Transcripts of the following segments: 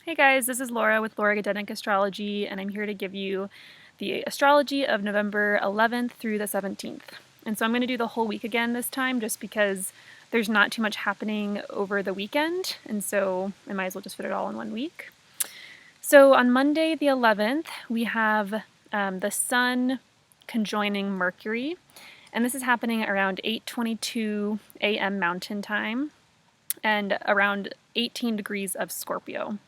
Hey guys, this is Laura with Laura Astrology, and I'm here to give you the astrology of November 11th through the 17th. And so I'm going to do the whole week again this time just because there's not too much happening over the weekend, and so I might as well just fit it all in one week. So on Monday the 11th, we have the Sun conjoining Mercury, and this is happening around 8:22 a.m. Mountain Time and around 18 degrees of Scorpio.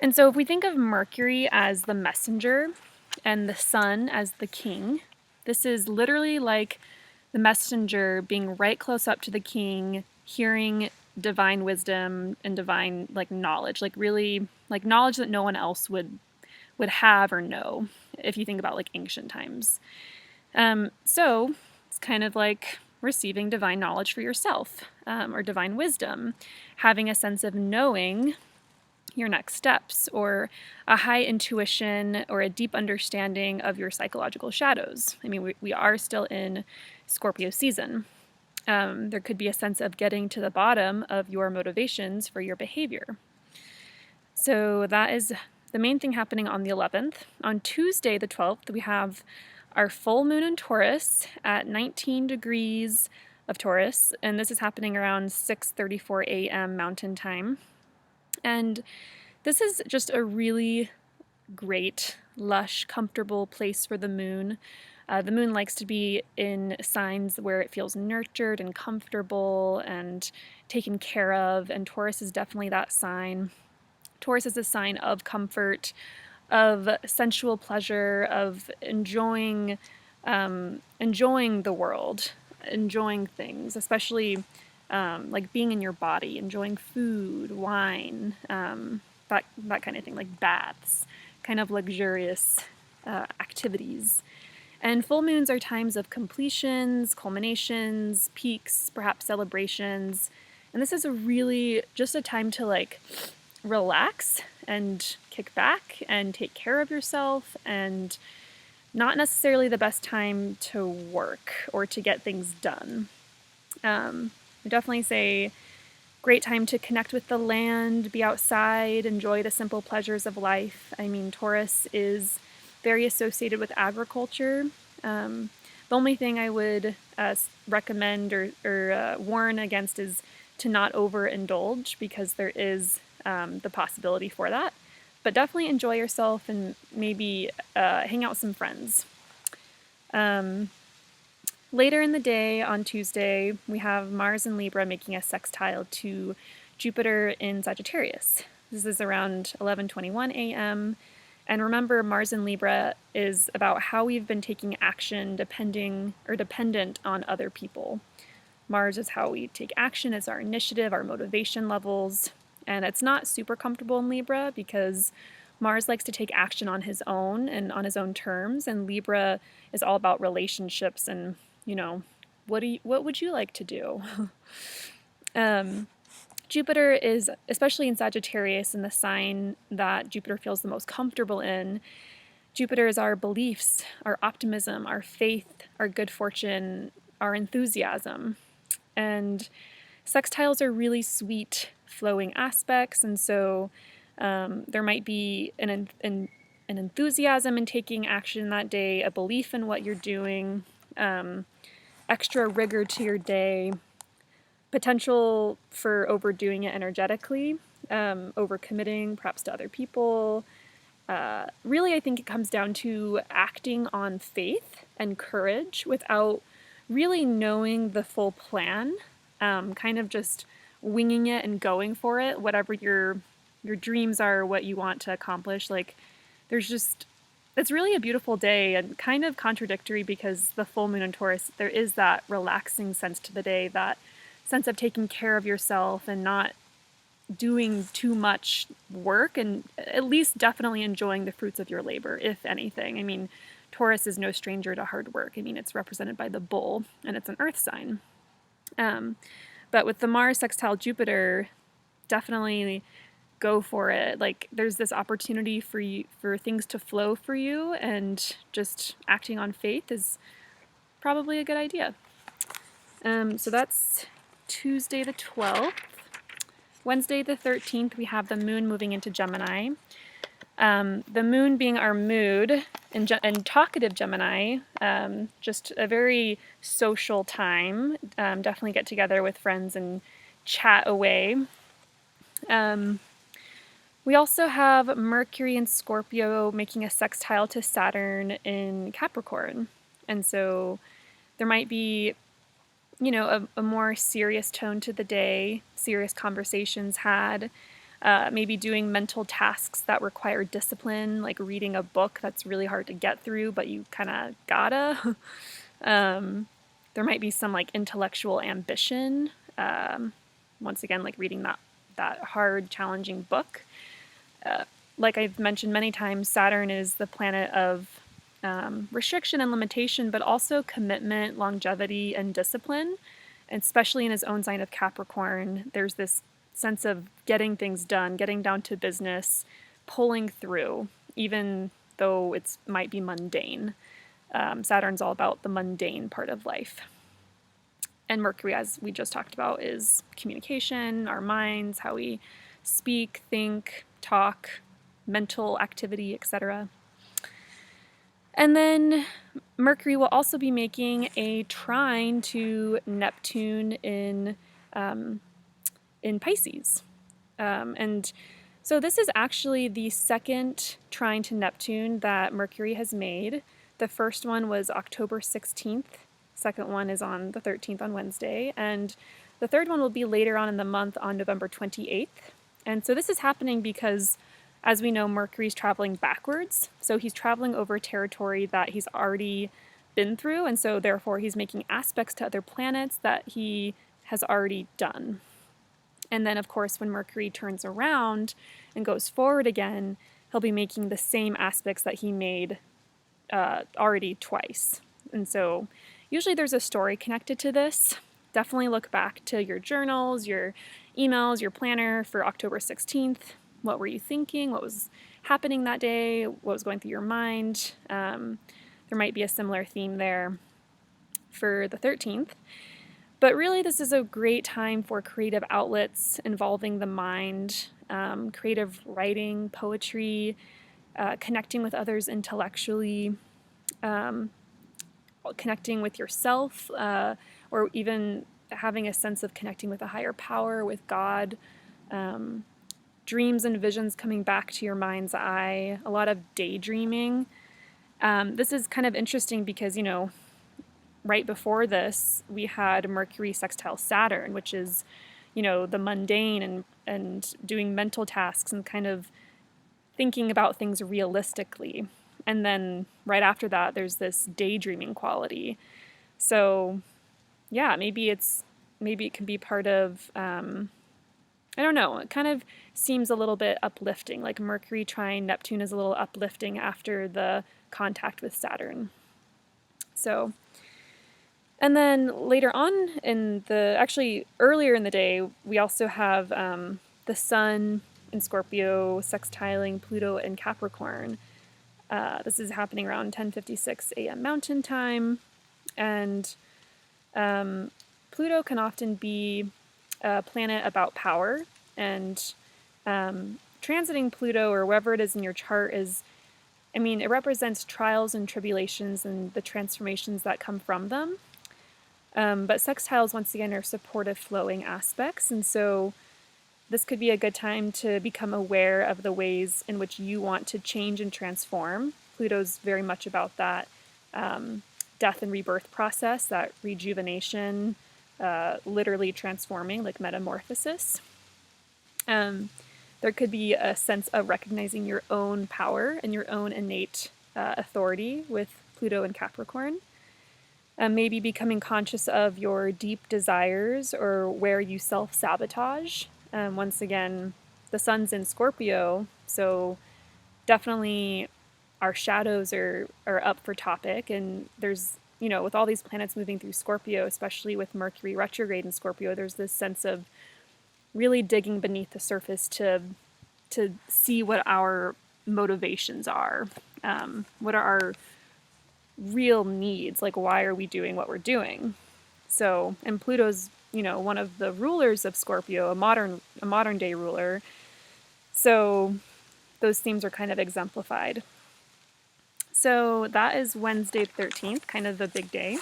And so if we think of Mercury as the messenger and the Sun as the king, this is literally like the messenger being right close up to the king, hearing divine wisdom and divine knowledge, really knowledge that no one else would have or know if you think about ancient times. So it's kind of like receiving divine knowledge for yourself, or divine wisdom, having a sense of knowing your next steps, or a high intuition or a deep understanding of your psychological shadows. I mean, we are still in Scorpio season. There could be a sense of getting to the bottom of your motivations for your behavior. So that is the main thing happening on the 11th. On Tuesday, the 12th, we have our full moon in Taurus at 19 degrees of Taurus, and this is happening around 6:34 a.m. Mountain Time. And this is just a really great, lush, comfortable place for the moon. The moon likes to be in signs where it feels nurtured and comfortable and taken care of, and Taurus is definitely that sign. Taurus is a sign of comfort, of sensual pleasure, of enjoying the world, enjoying things, especially like being in your body, enjoying food, wine, that kind of thing, like baths, kind of luxurious activities. And full moons are times of completions, culminations, peaks, perhaps celebrations. And this is really just a time to relax and kick back and take care of yourself, and not necessarily the best time to work or to get things done. I definitely say great time to connect with the land, be outside, enjoy the simple pleasures of life. I mean, Taurus is very associated with agriculture. The only thing I would recommend or warn against is to not overindulge, because there is the possibility for that. But definitely enjoy yourself and maybe hang out with some friends. Later in the day on Tuesday, we have Mars in Libra making a sextile to Jupiter in Sagittarius. This is around 11:21 a.m. And remember, Mars in Libra is about how we've been taking action dependent on other people. Mars is how we take action, it's our initiative, our motivation levels. And it's not super comfortable in Libra because Mars likes to take action on his own and on his own terms, and Libra is all about relationships and what would you like to do? Jupiter is, especially in Sagittarius, in the sign that Jupiter feels the most comfortable in. Jupiter is our beliefs, our optimism, our faith, our good fortune, our enthusiasm. And sextiles are really sweet, flowing aspects, and so there might be an enthusiasm in taking action that day, a belief in what you're doing, extra rigor to your day, potential for overdoing it energetically, overcommitting perhaps to other people. Really, I think it comes down to acting on faith and courage without really knowing the full plan, kind of just winging it and going for it, whatever your dreams are, what you want to accomplish. It's really a beautiful day and kind of contradictory because the full moon in Taurus, there is that relaxing sense to the day, that sense of taking care of yourself and not doing too much work, and at least definitely enjoying the fruits of your labor, if anything. I mean, Taurus is no stranger to hard work. I mean, it's represented by the bull, and it's an earth sign. But with the Mars sextile Jupiter, definitely go for it. There's this opportunity for things to flow for you, and just acting on faith is probably a good idea. So that's Tuesday the 12th. Wednesday the 13th, we have the moon moving into Gemini. The moon being our mood and talkative Gemini, just a very social time. Definitely get together with friends and chat away. We also have Mercury and Scorpio making a sextile to Saturn in Capricorn. And so there might be, a more serious tone to the day, serious conversations had, maybe doing mental tasks that require discipline, like reading a book that's really hard to get through, but you kind of gotta. There might be some like intellectual ambition. Once again, like reading that hard, challenging book. Like I've mentioned many times, Saturn is the planet of restriction and limitation, but also commitment, longevity, and discipline. And especially in his own sign of Capricorn, there's this sense of getting things done, getting down to business, pulling through, even though it might be mundane. Saturn's all about the mundane part of life. And Mercury, as we just talked about, is communication, our minds, how we speak, think, talk, mental activity, etc. And then Mercury will also be making a trine to Neptune in Pisces. And so this is actually the second trine to Neptune that Mercury has made. The first one was October 16th. Second one is on the 13th on Wednesday. And the third one will be later on in the month on November 28th. And so this is happening because, as we know, Mercury's traveling backwards. So he's traveling over territory that he's already been through. And so therefore he's making aspects to other planets that he has already done. And then, of course, when Mercury turns around and goes forward again, he'll be making the same aspects that he made already twice. And so usually there's a story connected to this. Definitely look back to your journals, your emails, your planner for October 16th. What were you thinking? What was happening that day? What was going through your mind? There might be a similar theme there for the 13th. But really, this is a great time for creative outlets involving the mind, creative writing, poetry, connecting with others intellectually, connecting with yourself, or even having a sense of connecting with a higher power, with God, dreams and visions coming back to your mind's eye, a lot of daydreaming. This is kind of interesting because, right before this, we had Mercury sextile Saturn, which is, the mundane and doing mental tasks and kind of thinking about things realistically. And then right after that, there's this daydreaming quality. So, yeah, maybe it can be part of, I don't know, it kind of seems a little bit uplifting. Like Mercury trine Neptune is a little uplifting after the contact with Saturn. So, and then later on actually earlier in the day, we also have the Sun in Scorpio sextiling Pluto in Capricorn. This is happening around 10:56 a.m. Mountain Time. And Pluto can often be a planet about power. And transiting Pluto, or wherever it is in your chart, it represents trials and tribulations and the transformations that come from them. But sextiles, once again, are supportive, flowing aspects. And so this could be a good time to become aware of the ways in which you want to change and transform. Pluto's very much about that death and rebirth process, that rejuvenation, literally transforming, like metamorphosis. There could be a sense of recognizing your own power and your own innate authority with Pluto and Capricorn. Maybe becoming conscious of your deep desires or where you self-sabotage. Once again, the Sun's in Scorpio, so definitely our shadows are up for topic. And there's, with all these planets moving through Scorpio, especially with Mercury retrograde in Scorpio, there's this sense of really digging beneath the surface to see what our motivations are, what are our real needs, like why are we doing what we're doing. So, and Pluto's one of the rulers of Scorpio, a modern day ruler. So those themes are kind of exemplified. So that is Wednesday the 13th, kind of the big day.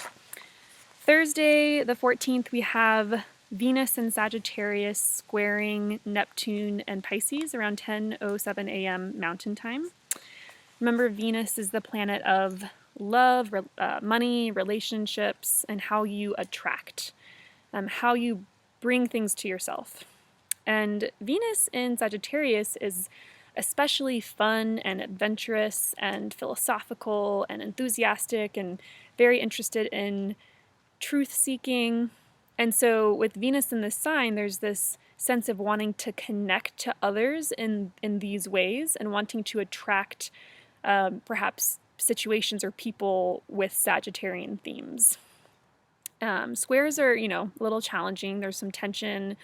Thursday the 14th, we have Venus and Sagittarius squaring Neptune and Pisces around 10:07 a.m. Mountain Time. Remember, Venus is the planet of love, money, relationships, and how you attract, how you bring things to yourself. And Venus in Sagittarius is especially fun and adventurous and philosophical and enthusiastic and very interested in truth seeking. And so with Venus in this sign, there's this sense of wanting to connect to others in these ways and wanting to attract perhaps situations or people with Sagittarian themes. Squares are, a little challenging. There's some tension.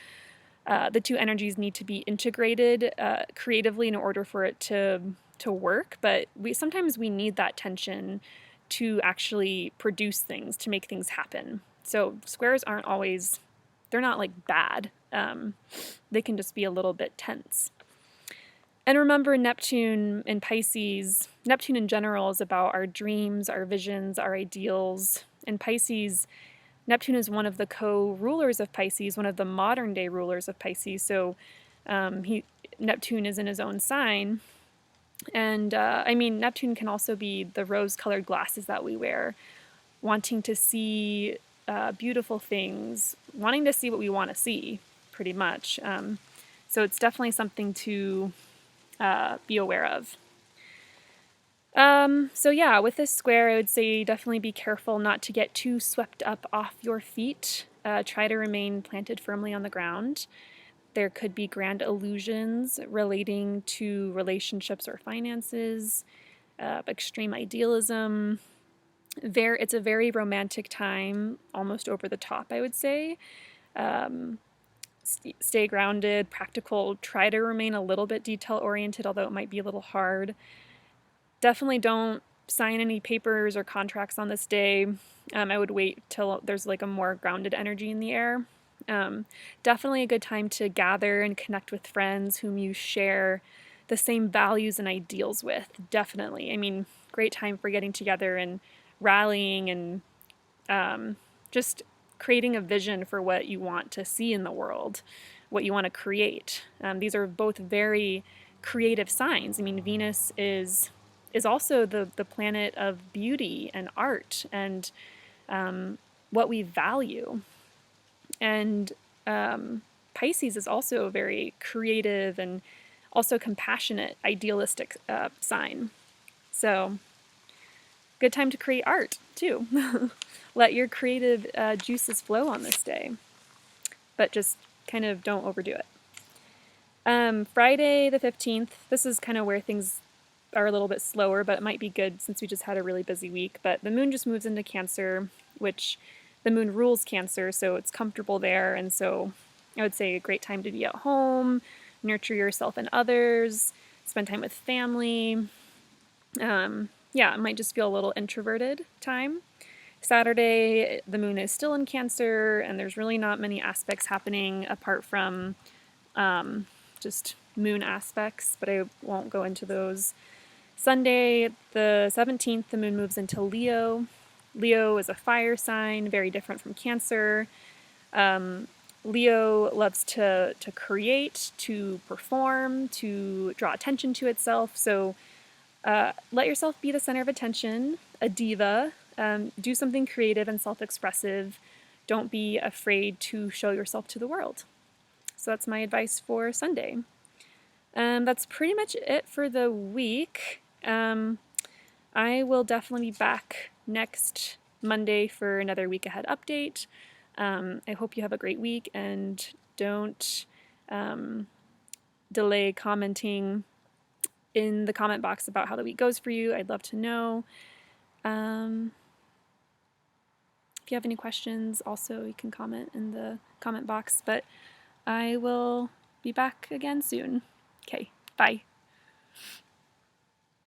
The two energies need to be integrated creatively in order for it to work, but sometimes we need that tension to actually produce things, to make things happen. So squares aren't always, they're not like bad. They can just be a little bit tense. And remember, Neptune in Pisces, Neptune in general is about our dreams, our visions, our ideals. In Pisces, Neptune is one of the co-rulers of Pisces, one of the modern day rulers of Pisces. So Neptune is in his own sign. And Neptune can also be the rose-colored glasses that we wear, wanting to see beautiful things, wanting to see what we want to see, pretty much. So it's definitely something to be aware of. So yeah, with this square, I would say definitely be careful not to get too swept up off your feet. Try to remain planted firmly on the ground. There could be grand illusions relating to relationships or finances, extreme idealism. It's a very romantic time, almost over the top, I would say. Stay grounded, practical, try to remain a little bit detail-oriented, although it might be a little hard. Definitely don't sign any papers or contracts on this day. I would wait till there's like a more grounded energy in the air. Definitely a good time to gather and connect with friends whom you share the same values and ideals with. Definitely. Great time for getting together and rallying and just creating a vision for what you want to see in the world, what you want to create. These are both very creative signs. Venus is also the planet of beauty and art and what we value. And Pisces is also a very creative and also compassionate, idealistic sign. So, good time to create art, too. Let your creative juices flow on this day. But just kind of don't overdo it. Friday the 15th, this is kind of where things are a little bit slower, but it might be good since we just had a really busy week. But the moon just moves into Cancer, which the moon rules Cancer, so it's comfortable there. And so I would say a great time to be at home, nurture yourself and others, spend time with family. It might just feel a little introverted time. Saturday, the moon is still in Cancer, and there's really not many aspects happening apart from just moon aspects, but I won't go into those. Sunday, the 17th, the moon moves into Leo. Leo is a fire sign, very different from Cancer. Leo loves to create, to perform, to draw attention to itself. So let yourself be the center of attention, a diva. Do something creative and self-expressive. Don't be afraid to show yourself to the world. So that's my advice for Sunday. That's pretty much it for the week. I will definitely be back next Monday for another week ahead update. I hope you have a great week and don't delay commenting in the comment box about how the week goes for you. I'd love to know. If you have any questions, also you can comment in the comment box, but I will be back again soon. Okay, bye.